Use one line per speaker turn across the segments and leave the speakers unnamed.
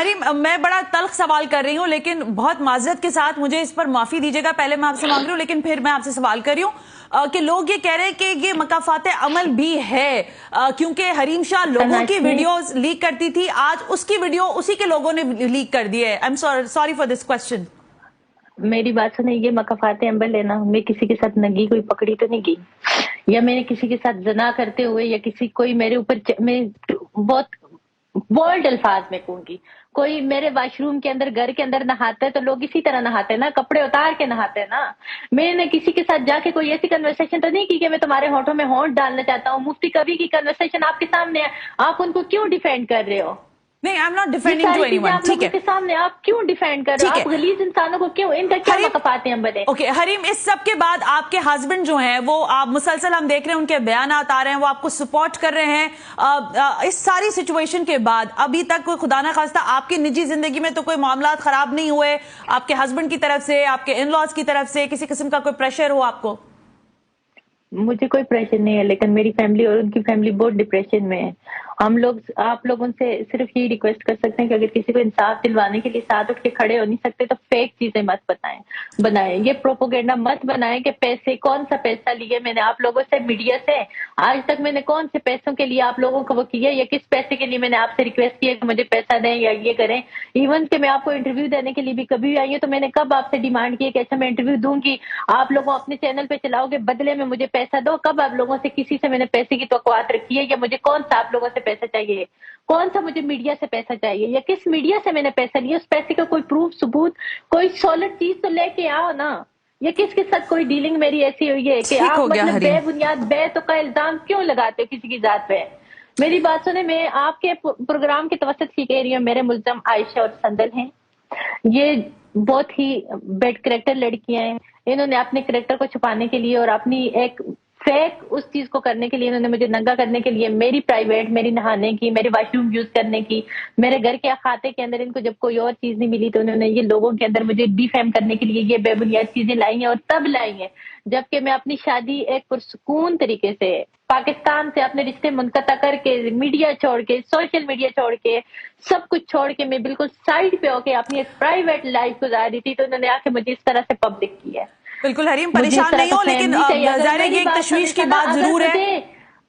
حریم میں بڑا تلخ سوال کر رہی ہوں لیکن بہت معذرت کے ساتھ مجھے اس پر معافی دیجیے گا. پہلے میں آپ سے مانگ رہی ہوں لیکن پھر میں آپ سے سوال کر رہی ہوں کہ لوگ یہ کہہ رہے ہیں کہ یہ مکافات عمل بھی ہے کیونکہ حریم شاہ لوگوں کی ویڈیوز لیک کرتی تھی, آج اس کی ویڈیو اسی کے لوگوں نے لیک کر دی ہے. I am sorry for this question.
میری بات سنیں, یہ مکافات عمل ہے نا, میں کسی کے ساتھ ننگی کوئی پکڑی تو نہیں گئی, یا میں نے کسی کے ساتھ زنا کرتے ہوئے یا کسی کوئی میرے اوپر میں بہت بولڈ الفاظ میں کہوں گی, کوئی میرے واش روم کے اندر گھر کے اندر نہاتا ہے تو لوگ اسی طرح نہاتے ہیں نا, کپڑے اتار کے نہاتے ہیں نا. میں نے کسی کے ساتھ جا کے کوئی ایسی کنورسیشن تو نہیں کی کہ میں تمہارے ہونٹوں میں ہونٹ ڈالنا چاہتا ہوں. مفتی کبھی کی کنورسیشن آپ کے سامنے ہے, آپ ان کو کیوں ڈیفینڈ کر رہے ہو؟
نہیں, I am not defending to anyone.
ٹھیک ہے, کے سامنے آپ کیوں ڈیفینڈ کر رہے ہو؟ آپ غلیظ انسانوں کو کیوں, ان کا کیا مکافات عمل ہے؟
اوکے حریم, اس سب کے بعد آپ کے ہسبینڈ جو ہیں وہ آپ مسلسل ہم دیکھ رہے ہیں ان کے بیانات آ رہے ہیں, وہ آپ کو سپورٹ کر رہے ہیں اس ساری سچویشن کے بعد. ابھی تک کوئی خدا نہ خواستہ آپ کی نجی زندگی میں تو کوئی معاملات خراب نہیں ہوئے آپ کے ہسبینڈ کی طرف سے, آپ کے ان لاز کی طرف سے کسی قسم کا کوئی پریشر ہو آپ کو؟
مجھے کوئی پریشر نہیں ہے, لیکن میری فیملی اور ان کی فیملی بہت ڈپریشن میں ہے. ہم لوگ, آپ لوگوں سے صرف یہی ریکویسٹ کر سکتے ہیں کہ اگر کسی کو انصاف دلوانے کے لیے ساتھ اٹھ کے کھڑے ہو نہیں سکتے تو فیک چیزیں مت بنائیں. یہ پروپوگینڈا مت بنائیں کہ پیسے, کون سا پیسہ لیے میں نے آپ لوگوں سے, میڈیا سے آج تک میں نے کون سے پیسوں کے لیے آپ لوگوں کو وہ کیا, یا کس پیسے کے لیے میں نے آپ سے ریکویسٹ کیا کہ مجھے پیسہ دیں یا یہ کریں. ایون کہ میں آپ کو انٹرویو دینے کے لیے بھی کبھی بھی آئی ہوں تو میں نے کب آپ سے ڈیمانڈ کی کہ اچھا میں انٹرویو دوں گی, آپ لوگوں اپنے چینل پہ چلاؤ گے, بدلے میں مجھے پیسہ دو. کب آپ لوگوں سے کسی سے میں نے پیسے کی توقعات رکھی ہے, یا مجھے کون سا آپ لوگوں سے پیسہ چاہیے, کون سا مجھے میڈیا سے پیسہ چاہیے, یا کس میڈیا سے میں نے پیسہ لیا, اس پیسے کا کوئی پروف ثبوت, کوئی سالڈ چیز تو لے کے آؤ نا. یا کس کے ساتھ کوئی ڈیلنگ میری ایسی ہوئی ہے کہ آپ مطلب بے بنیاد بے تو کا الزام کیوں لگاتے ہو کسی کی ذات پہ؟ میری بات سنیں, میں آپ کے پروگرام کے توسط کی کہہ رہی ہوں, میرے ملزم عائشہ اور سندل ہیں. یہ بہت ہی بیڈ کریکٹر لڑکیاں ہیں. انہوں نے اپنے کریکٹر کو چھپانے کے لیے اور اپنی ایک فیک اس چیز کو کرنے کے لیے, انہوں نے مجھے ننگا کرنے کے لیے میری پرائیویٹ, میری نہانے کی, میرے واش روم یوز کرنے کی, میرے گھر کے احاطے کے اندر ان کو جب کوئی اور چیز نہیں ملی تو انہوں نے یہ لوگوں کے اندر مجھے ڈیفیم کرنے کے لیے یہ بے بنیاد چیزیں لائی ہیں. اور تب لائی ہیں جبکہ میں اپنی شادی ایک پرسکون طریقے سے پاکستان سے اپنے رشتے منقطع کر کے, میڈیا چھوڑ کے, سوشل میڈیا چھوڑ کے, سب کچھ چھوڑ کے میں بالکل سائڈ پہ ہو کے اپنی ایک پرائیویٹ لائف گزار رہی تھی, تو انہوں نے آ کے مجھے اس طرح سے پبلک کی ہے.
بالکل حریم, پریشان نہیں ہو, لیکن ظاہر ہے کہ ایک تشویش کی بات ضرور ہے.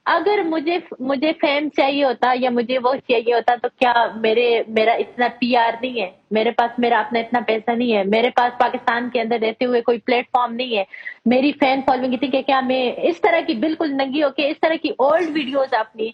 اگر مجھے فیم چاہیے ہوتا یا مجھے وہ چاہیے ہوتا تو کیا میرا اتنا پی آر نہیں ہے, میرے پاس میرا اپنا اتنا پیسہ نہیں ہے, میرے پاس پاکستان کے اندر رہتے ہوئے کوئی پلیٹ فارم نہیں ہے, میری فین فالوئنگ تھی کہ کیا میں اس طرح کی بالکل ننگی ہو کے اس طرح کی اولڈ ویڈیوز اپنی